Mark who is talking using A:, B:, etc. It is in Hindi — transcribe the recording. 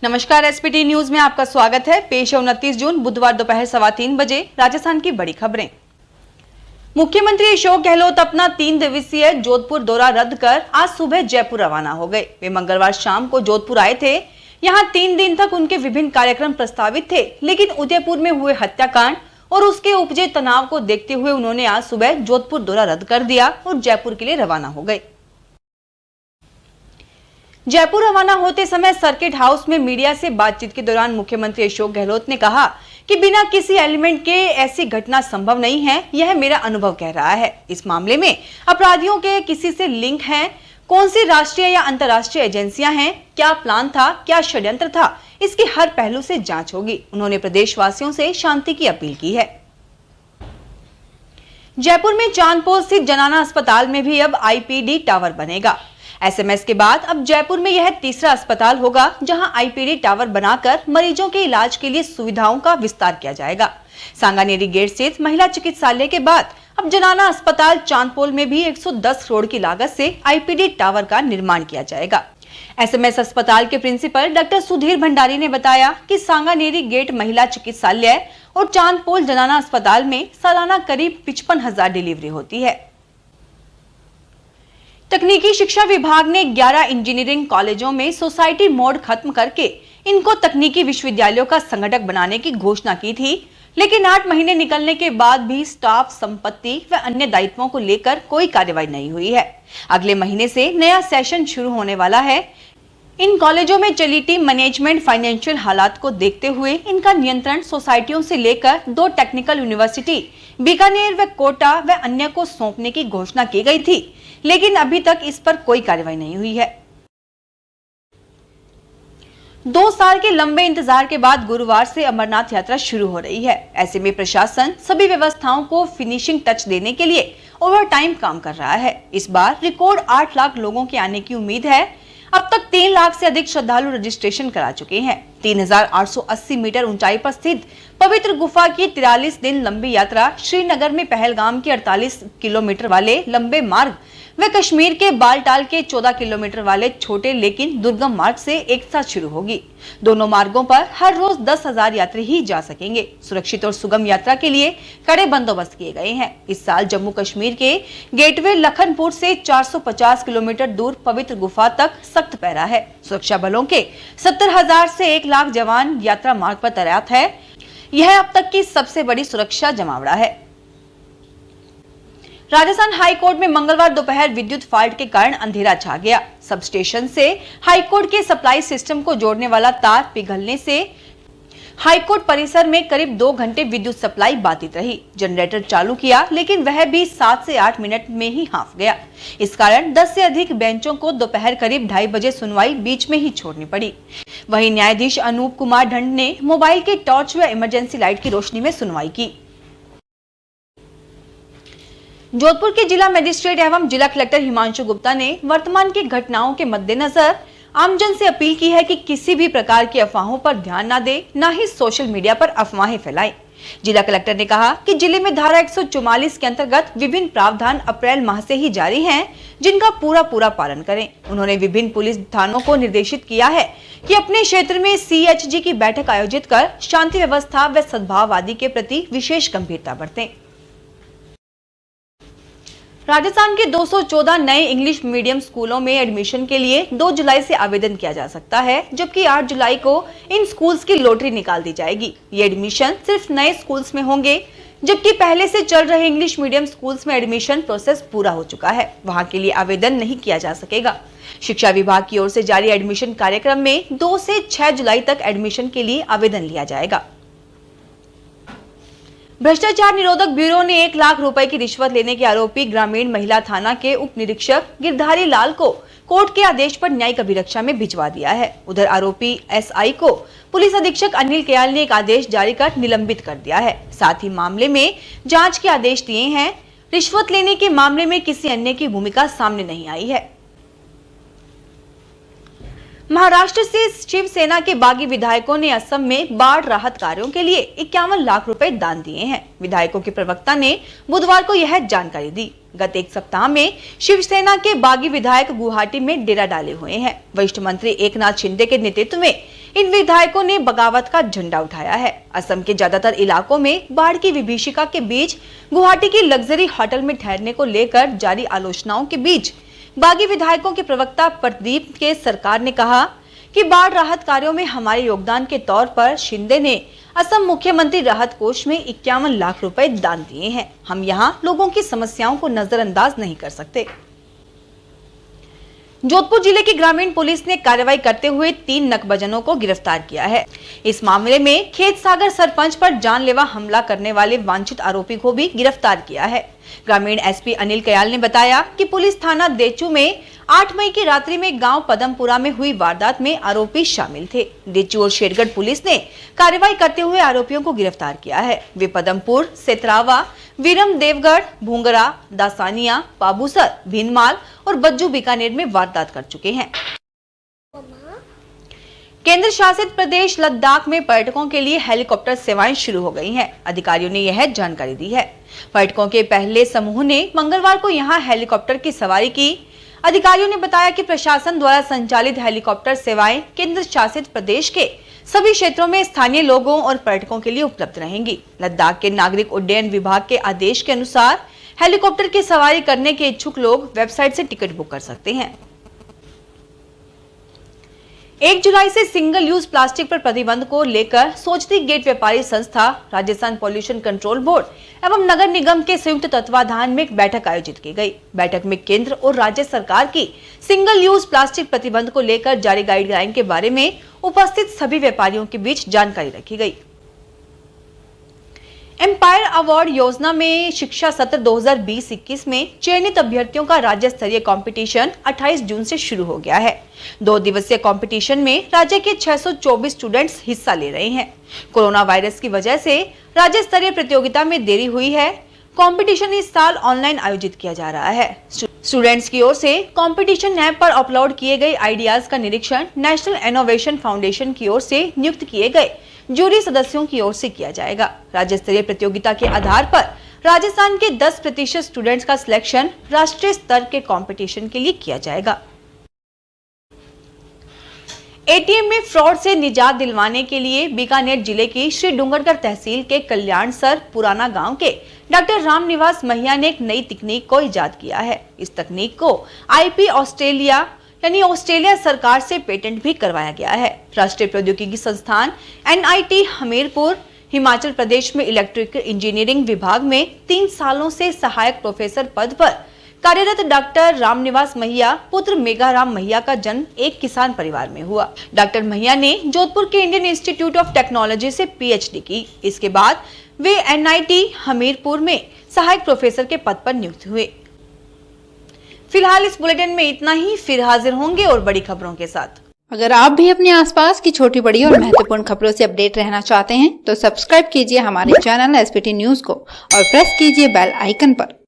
A: नमस्कार, एसपीटी न्यूज में आपका स्वागत है। पेश है 29 जून बुधवार दोपहर 3:15 बजे राजस्थान की बड़ी खबरें। मुख्यमंत्री अशोक गहलोत अपना 3 दिवसीय जोधपुर दौरा रद्द कर आज सुबह जयपुर रवाना हो गए। वे मंगलवार शाम को जोधपुर आए थे। यहां 3 दिन तक उनके विभिन्न कार्यक्रम प्रस्तावित थे, लेकिन उदयपुर में हुए हत्याकांड और उसके उपजे तनाव को देखते हुए उन्होंने आज सुबह जोधपुर दौरा रद्द कर दिया और जयपुर के लिए रवाना हो गए। जयपुर रवाना होते समय सर्किट हाउस में मीडिया से बातचीत के दौरान मुख्यमंत्री अशोक गहलोत ने कहा कि बिना किसी एलिमेंट के ऐसी घटना संभव नहीं है। यह मेरा अनुभव कह रहा है। इस मामले में अपराधियों के किसी से लिंक है, कौन सी राष्ट्रीय या अंतर्राष्ट्रीय एजेंसियां हैं, क्या प्लान था, क्या षड्यंत्र था, इसकी हर पहलू से जांच होगी। उन्होंने प्रदेशवासियों से शांति की अपील की है। जयपुर में चांदपोल स्थित जनाना अस्पताल में भी अब आईपीडी टावर बनेगा। एसएमएस के बाद अब जयपुर में यह तीसरा अस्पताल होगा जहां आईपीडी टावर बनाकर मरीजों के इलाज के लिए सुविधाओं का विस्तार किया जाएगा। सांगानेरी गेट स्थित महिला चिकित्सालय के बाद अब जनाना अस्पताल चांदपोल में भी 110 करोड़ की लागत से आईपीडी टावर का निर्माण किया जाएगा। एसएमएस अस्पताल के प्रिंसिपल डॉक्टर सुधीर भंडारी ने बताया कि सांगानेरी गेट महिला चिकित्सालय और चांदपोल जनाना अस्पताल में सालाना करीब 55,000 डिलीवरी होती है। तकनीकी शिक्षा विभाग ने 11 इंजीनियरिंग कॉलेजों में सोसाइटी मोड खत्म करके इनको तकनीकी विश्वविद्यालयों का संगठक बनाने की घोषणा की थी, लेकिन 8 महीने निकलने के बाद भी स्टाफ, संपत्ति व अन्य दायित्वों को लेकर कोई कार्रवाई नहीं हुई है। अगले महीने से नया सेशन शुरू होने वाला है। इन कॉलेजों में चली टीम मैनेजमेंट फाइनेंशियल हालात को देखते हुए इनका नियंत्रण सोसाइटियों से लेकर 2 टेक्निकल यूनिवर्सिटी बीकानेर व कोटा व अन्य को सौंपने की घोषणा की गई थी, लेकिन अभी तक इस पर कोई कार्रवाई नहीं हुई है। 2 साल के लंबे इंतजार के बाद गुरुवार से अमरनाथ यात्रा शुरू हो रही है। ऐसे में प्रशासन सभी व्यवस्थाओं को फिनिशिंग टच देने के लिए ओवरटाइम काम कर रहा है। इस बार रिकॉर्ड 8 लाख लोगों के आने की उम्मीद है। अब तक 3 लाख से अधिक श्रद्धालु रजिस्ट्रेशन करा चुके हैं। 3,880 मीटर ऊंचाई पर स्थित पवित्र गुफा की 43 दिन लंबी यात्रा श्रीनगर में पहलगाम के 48 किलोमीटर वाले लंबे मार्ग व कश्मीर के बालटाल के 14 किलोमीटर वाले छोटे लेकिन दुर्गम मार्ग से एक साथ शुरू होगी। दोनों मार्गों पर हर रोज 10,000 यात्री ही जा सकेंगे। सुरक्षित और सुगम यात्रा के लिए कड़े बंदोबस्त किए गए हैं। इस साल जम्मू कश्मीर के गेटवे लखनपुर से 450 किलोमीटर दूर पवित्र गुफा तक सख्त पहरा है। सुरक्षा बलों के 70,000 से 1 लाख जवान यात्रा मार्ग पर तैनात है। यह अब तक की सबसे बड़ी सुरक्षा जमावड़ा है। राजस्थान हाईकोर्ट में मंगलवार दोपहर विद्युत फॉल्ट के कारण अंधेरा छा गया। सब स्टेशन से हाईकोर्ट के सप्लाई सिस्टम को जोड़ने वाला तार पिघलने से हाईकोर्ट परिसर में करीब 2 घंटे विद्युत सप्लाई बाधित रही। जनरेटर चालू किया, लेकिन वह भी 7 से 8 मिनट में ही हाँफ गया। इस कारण 10 से अधिक बेंचों को दोपहर करीब 2:30 बजे सुनवाई बीच में ही छोड़नी पड़ी। वहीं न्यायाधीश अनूप कुमार ढंड ने मोबाइल के टॉर्च व इमरजेंसी लाइट की रोशनी में सुनवाई की। जोधपुर के जिला मजिस्ट्रेट एवं जिला कलेक्टर हिमांशु गुप्ता ने वर्तमान की घटनाओं के मद्देनजर आमजन से अपील की है कि किसी भी प्रकार की अफवाहों पर ध्यान न दे, न ही सोशल मीडिया पर अफवाहें फैलाएं। जिला कलेक्टर ने कहा कि जिले में धारा 144 के अंतर्गत विभिन्न प्रावधान अप्रैल माह से ही जारी हैं, जिनका पूरा पालन करें। उन्होंने विभिन्न पुलिस थानों को निर्देशित किया है कि अपने क्षेत्र में सीएचजी की बैठक आयोजित कर शांति व्यवस्था व सद्भाववादी के प्रति विशेष गंभीरता बरतें। राजस्थान के 214 नए इंग्लिश मीडियम स्कूलों में एडमिशन के लिए 2 जुलाई से आवेदन किया जा सकता है, जबकि 8 जुलाई को इन स्कूल्स की लॉटरी निकाल दी जाएगी। ये एडमिशन सिर्फ नए स्कूल्स में होंगे, जबकि पहले से चल रहे इंग्लिश मीडियम स्कूल्स में एडमिशन प्रोसेस पूरा हो चुका है। वहां के लिए आवेदन नहीं किया जा सकेगा। शिक्षा विभाग की ओर से जारी एडमिशन कार्यक्रम में 2 से 6 जुलाई तक एडमिशन के लिए आवेदन लिया जाएगा। भ्रष्टाचार निरोधक ब्यूरो ने 1 लाख रुपए की रिश्वत लेने के आरोपी ग्रामीण महिला थाना के उप निरीक्षक गिरधारी लाल को कोर्ट के आदेश पर न्यायिक अभिरक्षा में भिजवा दिया है। उधर आरोपी एसआई को पुलिस अधीक्षक अनिल कयाल ने एक आदेश जारी कर निलंबित कर दिया है। साथ ही मामले में जांच के आदेश दिए हैं। रिश्वत लेने के मामले में किसी अन्य की भूमिका सामने नहीं आई है। महाराष्ट्र से शिवसेना के बागी विधायकों ने असम में बाढ़ राहत कार्यों के लिए 51 लाख रुपए दान दिए हैं। विधायकों के प्रवक्ता ने बुधवार को यह जानकारी दी। गत 1 सप्ताह में शिवसेना के बागी विधायक गुवाहाटी में डेरा डाले हुए हैं। वरिष्ठ मंत्री एकनाथ शिंदे के नेतृत्व में इन विधायकों ने बगावत का झंडा उठाया है। असम के ज्यादातर इलाकों में बाढ़ की विभीषिका के बीच गुवाहाटी की लग्जरी होटल में ठहरने को लेकर जारी आलोचनाओं के बीच बागी विधायकों के प्रवक्ता प्रदीप के सरकार ने कहा कि बाढ़ राहत कार्यों में हमारे योगदान के तौर पर शिंदे ने असम मुख्यमंत्री राहत कोष में 51 लाख रुपए दान दिए हैं। हम यहां लोगों की समस्याओं को नजरअंदाज नहीं कर सकते। जोधपुर जिले की ग्रामीण पुलिस ने कार्रवाई करते हुए 3 नकबजनों को गिरफ्तार किया है। इस मामले में खेत सागर सरपंच पर जानलेवा हमला करने वाले वांछित आरोपी को भी गिरफ्तार किया है। ग्रामीण एसपी अनिल कयाल ने बताया कि पुलिस थाना देचू में 8 मई की रात्रि में गांव पदमपुरा में हुई वारदात में आरोपी शामिल थे। देचू और शेरगढ़ पुलिस ने कार्रवाई करते हुए आरोपियों को गिरफ्तार किया है। वे पदमपुर, सेतरावा, वीरम देवगढ़, भूंगरा, दासानिया, पाबूसर, भीनमाल और बज्जू बीकानेर में वारदात कर चुके हैं। केंद्र शासित प्रदेश लद्दाख में पर्यटकों के लिए हेलीकॉप्टर सेवाएं शुरू हो गई हैं। अधिकारियों ने यह जानकारी दी है। पर्यटकों के पहले समूह ने मंगलवार को यहां हेलीकॉप्टर की सवारी की। अधिकारियों ने बताया कि प्रशासन द्वारा संचालित हेलीकॉप्टर सेवाएं केंद्र शासित प्रदेश के सभी क्षेत्रों में स्थानीय लोगों और पर्यटकों के लिए उपलब्ध रहेंगी। लद्दाख के नागरिक उड्डयन विभाग के आदेश के अनुसार हेलीकॉप्टर की सवारी करने के इच्छुक लोग वेबसाइट से टिकट बुक कर सकते हैं। 1 जुलाई से सिंगल यूज प्लास्टिक पर प्रतिबंध को लेकर सोचती गेट व्यापारी संस्था, राजस्थान पॉल्यूशन कंट्रोल बोर्ड एवं नगर निगम के संयुक्त तत्वाधान में एक बैठक आयोजित की गई। बैठक में केंद्र और राज्य सरकार की सिंगल यूज प्लास्टिक प्रतिबंध को लेकर जारी गाइडलाइन के बारे में उपस्थित सभी व्यापारियों के बीच जानकारी रखी गई। एम्पायर अवार्ड योजना में शिक्षा सत्र 2020-21 में चयनित अभ्यर्थियों का राज्य स्तरीय कंपटीशन 28 जून से शुरू हो गया है। 2 दिवसीय कंपटीशन में राज्य के 624 स्टूडेंट्स हिस्सा ले रहे हैं। कोरोना वायरस की वजह से राज्य स्तरीय प्रतियोगिता में देरी हुई है। कंपटीशन इस साल ऑनलाइन आयोजित किया जा रहा है। स्टूडेंट्स की ओर से कंपटीशन ऐप पर अपलोड किए गए आइडियाज का निरीक्षण नेशनल इनोवेशन फाउंडेशन की ओर से नियुक्त किए गए जूरी सदस्यों की ओर से किया जाएगा। राज्य स्तरीय प्रतियोगिता के आधार पर राजस्थान के 10% स्टूडेंट्स का सिलेक्शन राष्ट्रीय स्तर के कंपटीशन के लिए किया जाएगा। एटीएम में फ्रॉड से निजात दिलवाने के लिए बीकानेर जिले की श्री डूंगरगढ़ तहसील के कल्याणसर पुराना गांव के डॉक्टर रामनिवास महिया ने एक नई तकनीक को इजाद किया है। इस तकनीक को आईपी ऑस्ट्रेलिया यानी ऑस्ट्रेलिया सरकार से पेटेंट भी करवाया गया है। राष्ट्रीय प्रौद्योगिकी संस्थान NIT हमीरपुर हिमाचल प्रदेश में इलेक्ट्रिकल इंजीनियरिंग विभाग में 3 सालों से सहायक प्रोफेसर पद पर कार्यरत डॉक्टर रामनिवास महिया पुत्र मेघाराम महिया का जन्म एक किसान परिवार में हुआ। डॉक्टर महिया ने जोधपुर के इंडियन इंस्टीट्यूट ऑफ टेक्नोलॉजी से PhD की। इसके बाद वे NIT हमीरपुर में सहायक प्रोफेसर के पद पर नियुक्त हुए। फिलहाल इस बुलेटिन में इतना ही। फिर हाजिर होंगे और बड़ी खबरों के साथ।
B: अगर आप भी अपने आसपास की छोटी बड़ी और महत्वपूर्ण खबरों से अपडेट रहना चाहते हैं तो सब्सक्राइब कीजिए हमारे चैनल SPT न्यूज को और प्रेस कीजिए बेल आइकन पर।